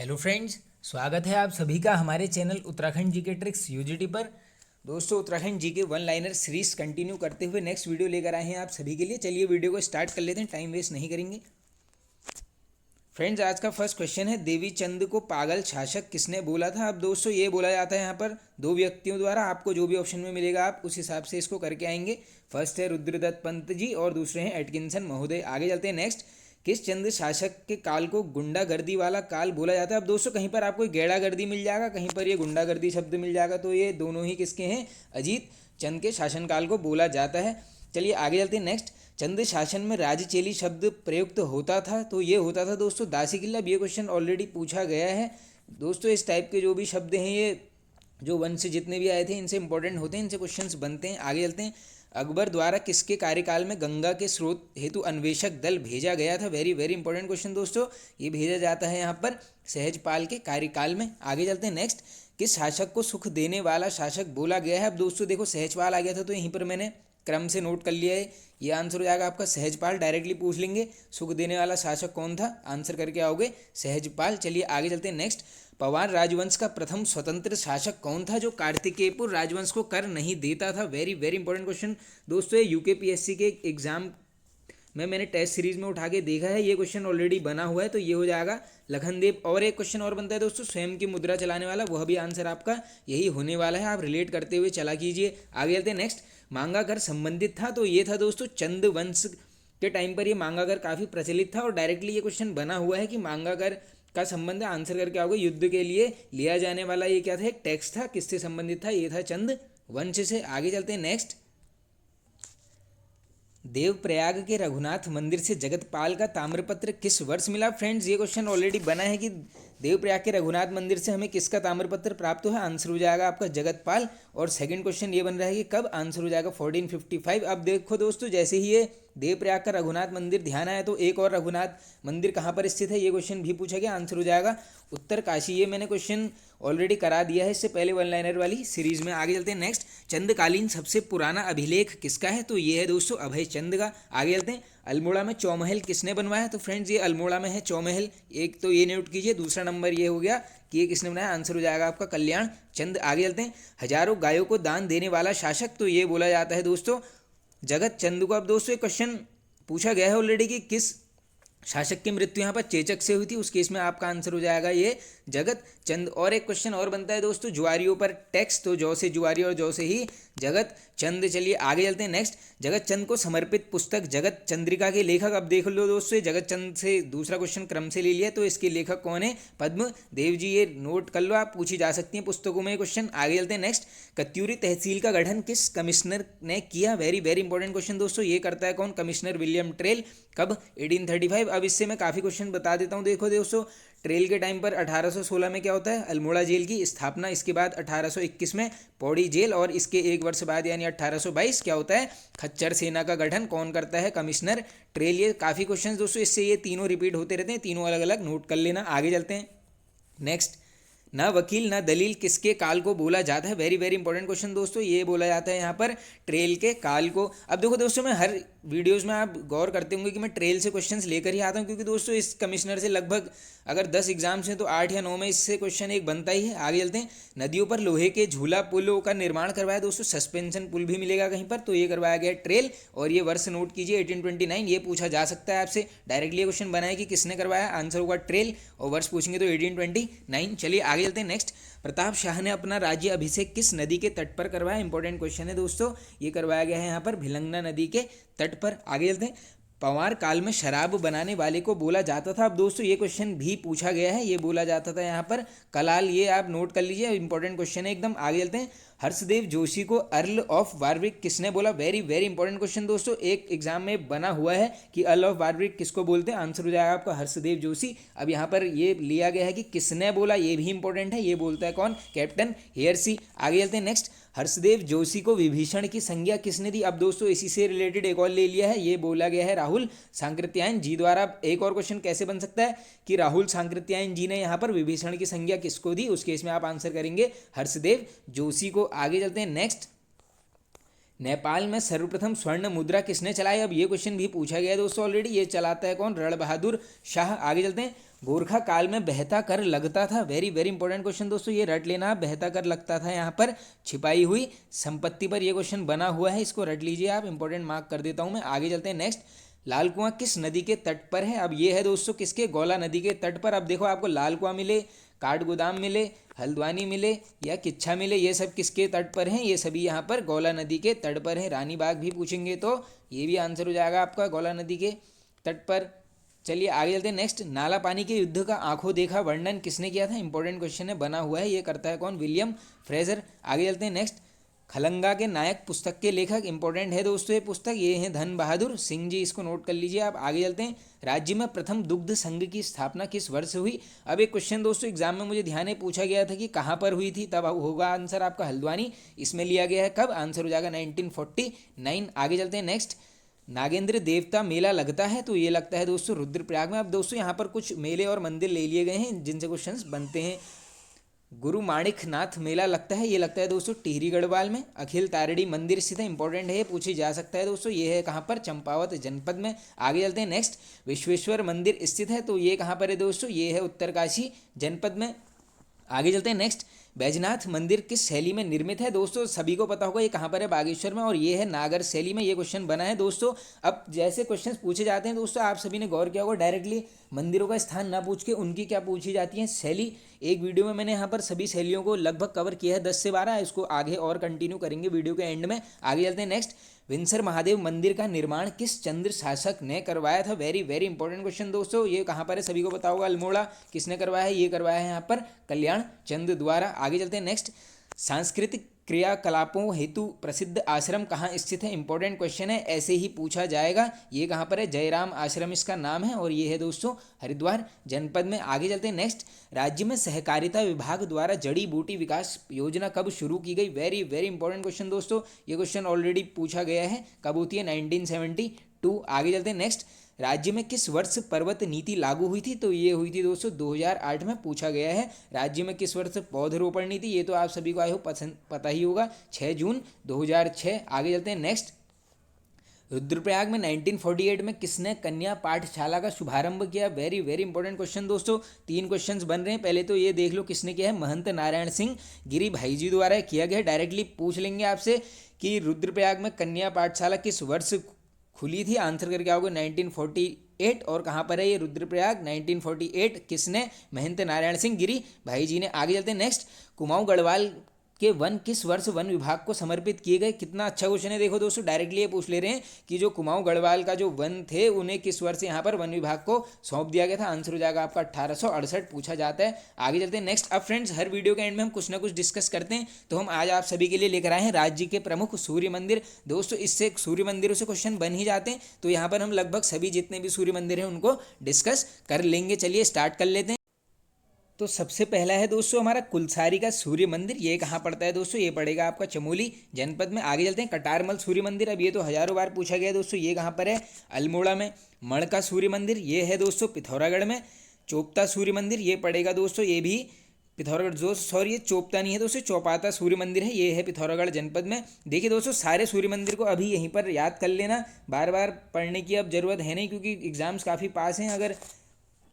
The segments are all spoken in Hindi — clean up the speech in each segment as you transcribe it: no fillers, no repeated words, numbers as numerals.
हेलो फ्रेंड्स, स्वागत है आप सभी का हमारे channel Uttarakhand GK tricks UGT पर। दोस्तों, Uttarakhand GK one liner series continue करते हुए नेक्स्ट वीडियो लेकर आए हैं आप सभी के लिए। चलिए वीडियो को स्टार्ट कर लेते हैं, टाइम वेस्ट नहीं करेंगे। फ्रेंड्स, आज का फर्स्ट क्वेश्चन है, देवी चंद को पागल शासक किसने बोला था। अब दोस्तों, ये बोला जाता है यहाँ पर दो व्यक्तियों द्वारा। आपको जो भी ऑप्शन में मिलेगा आप उस हिसाब से इसको करके आएंगे। फर्स्ट है रुद्रदत्त पंत जी और दूसरे हैं एटकिंसन महोदय। आगे चलते हैं नेक्स्ट। किस चंद शासक के काल को गुंडागर्दी वाला काल बोला जाता है। अब दोस्तों, कहीं पर आपको गेड़ागर्दी मिल जाएगा, कहीं पर ये गुंडागर्दी शब्द मिल जाएगा, तो ये दोनों ही किसके हैं, अजीत चंद के शासनकाल को बोला जाता है। चलिए आगे चलते हैं नेक्स्ट। चंद शासन में राजचेली शब्द प्रयुक्त होता था, तो ये होता था दोस्तों दासी किल्ला। ये क्वेश्चन ऑलरेडी पूछा गया है दोस्तों। इस टाइप के जो भी शब्द हैं, ये जो वंश जितने भी आए थे इनसे इंपॉर्टेंट होते हैं, इनसे क्वेश्चंस बनते हैं। आगे चलते हैं। अकबर द्वारा किसके कार्यकाल में गंगा के स्रोत हेतु अन्वेषक दल भेजा गया था। वेरी वेरी इंपॉर्टेंट क्वेश्चन दोस्तों, ये भेजा जाता है यहाँ पर सहजपाल के कार्यकाल में। आगे चलते हैं नेक्स्ट। किस शासक को सुख देने वाला शासक बोला गया है। अब दोस्तों देखो, सहजपाल आ गया था तो यहीं पर मैंने क्रम से नोट कर लिया है। ये आंसर हो जाएगा आपका सहजपाल। डायरेक्टली पूछ लेंगे सुख देने वाला शासक कौन था, आंसर करके आओगे सहजपाल। चलिए आगे चलते हैं नेक्स्ट। पवार राजवंश का प्रथम स्वतंत्र शासक कौन था जो कार्तिकेयपुर राजवंश को कर नहीं देता था। वेरी वेरी इंपॉर्टेंट क्वेश्चन दोस्तों, ये यूकेपीएससी के एग्जाम में मैंने टेस्ट सीरीज में उठा के देखा है। ये क्वेश्चन ऑलरेडी बना हुआ है, तो ये हो जाएगा लखनदेव। और एक क्वेश्चन और बनता है दोस्तों, स्वयं की मुद्रा चलाने वाला, वह भी आंसर आपका यही होने वाला है। आप रिलेट करते हुए चला कीजिए। आगे चलते हैं नेक्स्ट। मांगा कर संबंधित था, तो ये था दोस्तों चंद वंश के टाइम पर ये मांगा कर काफ़ी प्रचलित था। और डायरेक्टली ये क्वेश्चन बना हुआ है कि मांगा कर का संबंध आंसर करके आओगे। युद्ध के लिए लिया जाने वाला ये क्या था, एक टैक्स था। किससे संबंधित था, ये था चंद वंश से। आगे चलते हैं नेक्स्ट। देवप्रयाग के रघुनाथ मंदिर से जगतपाल का ताम्रपत्र किस वर्ष मिला। फ्रेंड्स, ये क्वेश्चन ऑलरेडी बना है कि देवप्रयाग के रघुनाथ मंदिर से हमें किसका ताम्रपत्र प्राप्त हुआ है, आंसर हो जाएगा आपका जगतपाल। और सेकंड क्वेश्चन ये बन रहा है कि कब, आंसर हो जाएगा 1455। अब देखो दोस्तों, जैसे ही ये देवप्रयाग का रघुनाथ मंदिर ध्यान आया तो एक और रघुनाथ मंदिर कहाँ पर स्थित है, ये क्वेश्चन भी पूछा गया, आंसर हो जाएगा उत्तर काशी। ये मैंने क्वेश्चन ऑलरेडी करा दिया है इससे पहले वन लाइनर वाली सीरीज में। आगे चलते हैं नेक्स्ट। चंदकालीन सबसे पुराना अभिलेख किसका है, तो ये है दोस्तों अभय चंद का। आगे चलते हैं। अल्मोड़ा में चौमहल किसने बनवाया, तो फ्रेंड्स ये अल्मोड़ा में है चौमहल। एक तो ये नोट कीजिए, दूसरा नंबर ये हो गया कि ये किसने बनाया, आंसर हो जाएगा आपका कल्याण चंद। आगे चलते हैं। हजारों गायों को दान देने वाला शासक, तो ये बोला जाता है दोस्तों जगत चंद को। अब दोस्तों एक क्वेश्चन पूछा गया है ऑलरेडी कि किस शासक की मृत्यु यहाँ पर चेचक से हुई थी, उस केस में आपका आंसर हो जाएगा ये जगत चंद। और एक क्वेश्चन और बनता है दोस्तों, जुआरियों पर टैक्स, तो जौ से जुआरी और जौ से ही जगत चंद। चलिए आगे चलते हैं नेक्स्ट। जगत चंद को समर्पित पुस्तक जगत चंद्रिका के लेखक। अब देख लो दोस्तों, ये जगत चंद से दूसरा क्वेश्चन क्रम से ले लिया, तो इसके लेखक कौन है, पद्म देव जी। ये नोट कर लो, आप पूछी जा सकती हैं पुस्तकों में क्वेश्चन। आगे चलते हैं नेक्स्ट। कत्यूरी तहसील का गठन किस कमिश्नर ने किया। वेरी वेरी इंपॉर्टेंट क्वेश्चन दोस्तों, ये करता है कौन, कमिश्नर विलियम ट्रेल। कब, 1835। अब इससे मैं काफ़ी क्वेश्चन बता देता हूँ। देखो दोस्तों, ट्रेल के टाइम पर 1816 में क्या होता है, अल्मोड़ा जेल की स्थापना। इसके बाद 1821 में पौड़ी जेल, और इसके एक वर्ष बाद यानी 1822 क्या होता है, खच्चर सेना का गठन कौन करता है, कमिश्नर ट्रेल। ये काफ़ी क्वेश्चन दोस्तों इससे ये तीनों रिपीट होते रहते हैं, तीनों अलग अलग नोट कर लेना। आगे चलते हैं नेक्स्ट। ना वकील ना दलील किसके काल को बोला जाता है। वेरी वेरी इंपॉर्टेंट क्वेश्चन दोस्तों, ये बोला जाता है यहाँ पर ट्रेल के काल को। अब देखो दोस्तों, मैं हर वीडियोस में आप गौर करते होंगे कि मैं ट्रेल से क्वेश्चंस लेकर ही आता हूँ, क्योंकि दोस्तों इस कमिश्नर से लगभग अगर 10 एग्जाम्स हैं तो 8 या 9 में इससे क्वेश्चन एक बनता ही है। आगे चलते हैं। नदियों पर लोहे के झूला पुलों का निर्माण करवाया दोस्तों, सस्पेंशन पुल भी मिलेगा कहीं पर, तो ये करवाया गया ट्रेल। और ये वर्ष नोट कीजिए 1829। ये पूछा जा सकता है आपसे, डायरेक्टली क्वेश्चन बनाया कि किसने करवाया, आंसर होगा ट्रेल, और वर्ष पूछेंगे तो 1829। चलिए आगे चलते हैं नेक्स्ट। प्रताप शाह ने अपना राज्य अभिषेक किस नदी के तट पर करवाया। इंपॉर्टेंट क्वेश्चन है दोस्तों, ये करवाया गया है यहाँ पर भिलंगना नदी के तट पर। आगे चलते हैं। पवार काल में शराब बनाने वाले को बोला जाता था। अब दोस्तों ये क्वेश्चन भी पूछा गया है, ये बोला जाता था यहाँ पर कलाल। ये आप नोट कर लीजिए, इंपॉर्टेंट क्वेश्चन है एकदम। आगे चलते हैं। हर्षदेव जोशी को अर्ल ऑफ वारविक किसने बोला। वेरी वेरी इंपॉर्टेंट क्वेश्चन दोस्तों, एक एग्जाम में बना हुआ है कि अर्ल ऑफ वारविक किसको बोलते हैं, आंसर हो जाएगा आपका हर्षदेव जोशी। अब यहाँ पर ये लिया गया है कि किसने बोला, ये भी इंपॉर्टेंट है, ये बोलता है कौन, कैप्टन हेयरसी। आगे चलते हैं नेक्स्ट। हर्षदेव जोशी को विभीषण की संज्ञा किसने दी। अब दोस्तों इसी से रिलेटेड एक और ले लिया है, ये बोला गया है राहुल सांकृत्यायन जी द्वारा। एक और क्वेश्चन कैसे बन सकता है कि राहुल सांकृत्यायन जी ने यहाँ पर विभीषण की संज्ञा किसको दी, उस केस में आप आंसर करेंगे हर्षदेव जोशी को। आगे चलते हैं नेक्स्ट। नेपाल में सर्वप्रथम स्वर्ण मुद्रा किसने चलाई। अब ये क्वेश्चन भी पूछा गया है दोस्तों ऑलरेडी, ये चलाता है कौन, रण बहादुर शाह। आगे चलते हैं। गोरखा काल में बहता कर लगता था, वेरी वेरी इंपॉर्टेंट क्वेश्चन दोस्तों, ये रट लेना, बहता कर लगता था यहाँ पर छिपाई हुई संपत्ति पर ये क्वेश्चन बना हुआ है, इसको रट लीजिए आप, इंपॉर्टेंट मार्क कर देता हूँ मैं। आगे चलते हैं नेक्स्ट। लाल कुआं किस नदी के तट पर है? अब ये है दोस्तों किसके, गौला नदी के तट पर। अब देखो आपको लाल कुआं मिले, काठगोदाम मिले, हल्द्वानी मिले या किच्छा मिले, ये सब किसके तट पर हैं? ये सभी यहाँ पर गौला नदी के तट पर हैं। रानी बाग भी पूछेंगे तो ये भी आंसर हो जाएगा आपका गौला नदी के तट पर। चलिए आगे चलते हैं नेक्स्ट। नाला पानी के युद्ध का आंखों देखा वर्णन किसने किया था? इंपॉर्टेंट क्वेश्चन है, बना हुआ है, ये करता है कौन? William Fraser. आगे चलते हैं नेक्स्ट। खलंगा के नायक पुस्तक के लेखक, इंपॉर्टेंट है दोस्तों ये पुस्तक, ये हैं धन बहादुर सिंह जी, इसको नोट कर लीजिए आप। आगे चलते हैं। राज्य में प्रथम दुग्ध संघ की स्थापना किस वर्ष हुई? अब एक क्वेश्चन दोस्तों एग्जाम में मुझे ध्यान है पूछा गया था कि कहाँ पर हुई थी, तब होगा आंसर आपका हल्द्वानी, इसमें लिया गया है। कब? आंसर हो जाएगा 1949। आगे चलते हैं नेक्स्ट। नागेंद्र देवता मेला लगता है, तो ये लगता है दोस्तों रुद्रप्रयाग में। अब दोस्तों यहाँ पर कुछ मेले और मंदिर ले लिए गए हैं जिनसे क्वेश्चंस बनते हैं। गुरु माणिक नाथ मेला लगता है, ये लगता है दोस्तों टिहरी गढ़वाल में। अखिल तारड़ी मंदिर स्थित है, इंपॉर्टेंट है, ये पूछी जा सकता है दोस्तों, ये है कहाँ पर? चंपावत जनपद में। आगे चलते हैं नेक्स्ट। विश्वेश्वर मंदिर स्थित है, तो ये कहाँ पर है दोस्तों? ये है उत्तरकाशी जनपद में। आगे चलते हैं नेक्स्ट। बैजनाथ मंदिर किस शैली में निर्मित है? दोस्तों सभी को पता होगा ये कहाँ पर है, बागेश्वर में, और ये है नागर शैली में। ये क्वेश्चन बना है दोस्तों। अब जैसे क्वेश्चंस पूछे जाते हैं दोस्तों, आप सभी ने गौर किया होगा, डायरेक्टली मंदिरों का स्थान ना पूछ के उनकी क्या पूछी जाती है, शैली। एक वीडियो में मैंने यहाँ पर सभी शैलियों को लगभग कवर किया है, 10 से 12, इसको आगे और कंटिन्यू करेंगे वीडियो के एंड में। आगे चलते हैं नेक्स्ट। विंसर महादेव मंदिर का निर्माण किस चंद्र शासक ने करवाया था? वेरी वेरी इंपॉर्टेंट क्वेश्चन दोस्तों, ये कहाँ पर है सभी को पता होगा, अल्मोड़ा। किसने करवाया है? ये करवाया है यहाँ पर कल्याण चंद द्वारा। आगे चलते हैं नेक्स्ट। सांस्कृतिक क्रियाकलापों हेतु प्रसिद्ध आश्रम कहाँ स्थित है? इंपॉर्टेंट क्वेश्चन है, ऐसे ही पूछा जाएगा। ये कहाँ पर है? जयराम आश्रम इसका नाम है, और ये है दोस्तों हरिद्वार जनपद में। आगे चलते हैं नेक्स्ट। राज्य में सहकारिता विभाग द्वारा जड़ी बूटी विकास योजना कब शुरू की गई? वेरी वेरी इंपॉर्टेंट क्वेश्चन दोस्तों, ये क्वेश्चन ऑलरेडी पूछा गया है, कब होती है? 1972। आगे चलते हैं नेक्स्ट। राज्य में किस वर्ष पर्वत नीति लागू हुई थी? तो ये हुई थी दोस्तों 2008 में, पूछा गया है। राज्य में किस वर्ष पौधरोपण नीति, ये तो आप सभी को आई हो पसंद पता ही होगा, 6 जून 2006। आगे चलते हैं नेक्स्ट। रुद्रप्रयाग में 1948 में किसने कन्या पाठशाला का शुभारंभ किया? वेरी वेरी इंपॉर्टेंट क्वेश्चन दोस्तों, 3 क्वेश्चंस बन रहे हैं। पहले तो ये देख लो किसने किया है, महंत नारायण सिंह गिरी भाई जी द्वारा किया गया। डायरेक्टली पूछ लेंगे आपसे कि रुद्रप्रयाग में कन्या पाठशाला किस वर्ष खुली थी, आंसर करके आओगे 1948। और कहाँ पर है ये रुद्रप्रयाग? 1948। किसने? महंत नारायण सिंह गिरी भाई जी ने। आगे चलते हैं नेक्स्ट। कुमाऊं गढ़वाल के वन किस वर्ष वन विभाग को समर्पित किए गए? कितना अच्छा क्वेश्चन है, देखो दोस्तों डायरेक्टली ये पूछ ले रहे हैं कि जो कुमाऊं गढ़वाल का जो वन थे उन्हें किस वर्ष यहाँ पर वन विभाग को सौंप दिया गया था? आंसर हो जाएगा आपका 1868, पूछा जाता है। आगे चलते हैं नेक्स्ट। अब फ्रेंड्स हर वीडियो के एंड में हम कुछ ना कुछ डिस्कस करते हैं, तो हम आज आप सभी के लिए लेकर आए हैं राज्य के प्रमुख सूर्य मंदिर। दोस्तों इससे सूर्य मंदिरों से क्वेश्चन बन ही जाते हैं, तो यहाँ पर हम लगभग सभी जितने भी सूर्य मंदिर हैं उनको डिस्कस कर लेंगे। चलिए स्टार्ट कर लेते हैं। तो सबसे पहला है दोस्तों हमारा कुलसारी का सूर्य मंदिर, ये कहाँ पड़ता है दोस्तों? ये पड़ेगा आपका चमोली जनपद में। आगे चलते हैं। कटारमल सूर्य मंदिर, अब ये तो हजारों बार पूछा गया दोस्तों, ये कहाँ पर है? अल्मोड़ा में। मण का सूर्य मंदिर, ये है दोस्तों पिथौरागढ़ में। चोपता सूर्य मंदिर, ये पड़ेगा दोस्तों, ये भी पिथौरागढ़, जो सॉरी ये चोपता नहीं है दोस्तों, चौपाता सूर्य मंदिर है, ये है पिथौरागढ़ जनपद में। देखिए दोस्तों सारे सूर्य मंदिर को अभी यहीं पर याद कर लेना, बार बार पढ़ने की अब ज़रूरत है नहीं, क्योंकि एग्जाम्स काफ़ी पास हैं। अगर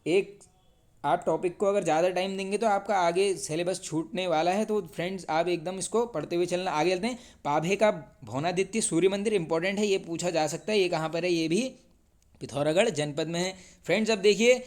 एक आप टॉपिक को अगर ज़्यादा टाइम देंगे तो आपका आगे सिलेबस छूटने वाला है, तो फ्रेंड्स आप एकदम इसको पढ़ते हुए चलना। आगे चलते हैं। पाभे का भौनादित्य सूर्य मंदिर, इंपॉर्टेंट है, ये पूछा जा सकता है, ये कहाँ पर है? ये भी पिथौरागढ़ जनपद में है। फ्रेंड्स अब देखिए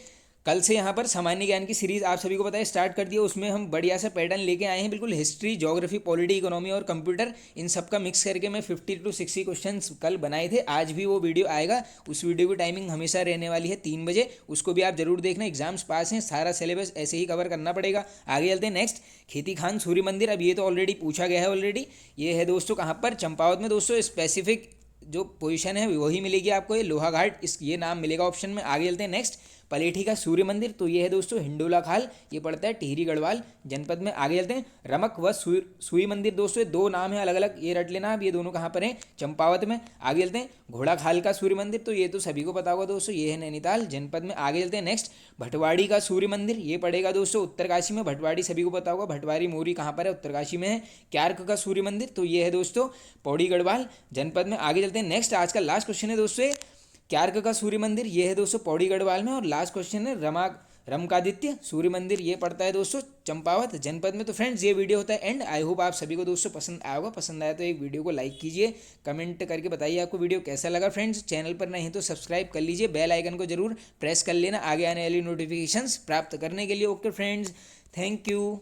कल से यहाँ पर सामान्य ज्ञान की सीरीज़ आप सभी को पता है स्टार्ट कर दिया, उसमें हम बढ़िया सा पैटर्न लेके आए हैं, बिल्कुल हिस्ट्री, ज्योग्राफी, पॉलिटी, इकोनॉमी और कंप्यूटर, इन सब का मिक्स करके मैं 50 to 60 क्वेश्चंस कल बनाए थे। आज भी वो वीडियो आएगा, उस वीडियो की टाइमिंग हमेशा रहने वाली है 3 बजे, उसको भी आप जरूर देखना। एग्जाम्स पास हैं, सारा सिलेबस ऐसे ही कवर करना पड़ेगा। आगे चलते हैं नेक्स्ट। खेती खान सूर्य मंदिर, अब ये तो ऑलरेडी पूछा गया है ऑलरेडी, ये है दोस्तों कहाँ पर? चंपावत में दोस्तों। स्पेसिफिक जो पोजीशन है वही मिलेगी आपको, ये लोहा घाट, इस ये नाम मिलेगा ऑप्शन में। आगे चलते हैं नेक्स्ट। पलेठी का सूर्य मंदिर, तो ये है दोस्तों हिंडोला खाल, ये पड़ता है टिहरी गढ़वाल जनपद में। आगे चलते हैं। रमक व सुई मंदिर, दोस्तों दो नाम है अलग अलग, ये रट लेना। अब ये दोनों कहाँ पर हैं? चंपावत में। आगे चलते हैं। घोड़ा खाल का सूर्य मंदिर, तो ये तो सभी को पता होगा दोस्तों, ये है नैनीताल जनपद में। आगे चलते हैं नेक्स्ट। भटवाड़ी का सूर्य मंदिर, ये पड़ेगा दोस्तों उत्तरकाशी में। भटवाड़ी सभी को पता होगा, भटवाड़ी मोरी कहाँ पर है? उत्तरकाशी में है। क्यार्क का सूर्य मंदिर, तो ये है दोस्तों पौड़ी गढ़वाल जनपद में। आगे चलते हैं नेक्स्ट। आज का लास्ट क्वेश्चन है दोस्तों क्यार्क का सूर्य मंदिर, ये है दोस्तों पौड़ी गढ़वाल में। और लास्ट क्वेश्चन है रमकादित्य सूर्य मंदिर ये पड़ता है दोस्तों चंपावत जनपद में। तो फ्रेंड्स ये वीडियो होता है एंड। आई होप आप सभी को दोस्तों पसंद आया होगा। पसंद आया तो एक वीडियो को लाइक कीजिए, कमेंट करके बताइए आपको वीडियो कैसा लगा। फ्रेंड्स चैनल पर नहीं तो सब्सक्राइब कर लीजिए, बेल आइकन को जरूर प्रेस कर लेना आगे आने वाली नोटिफिकेशंस प्राप्त करने के लिए। Okay friends, thank you.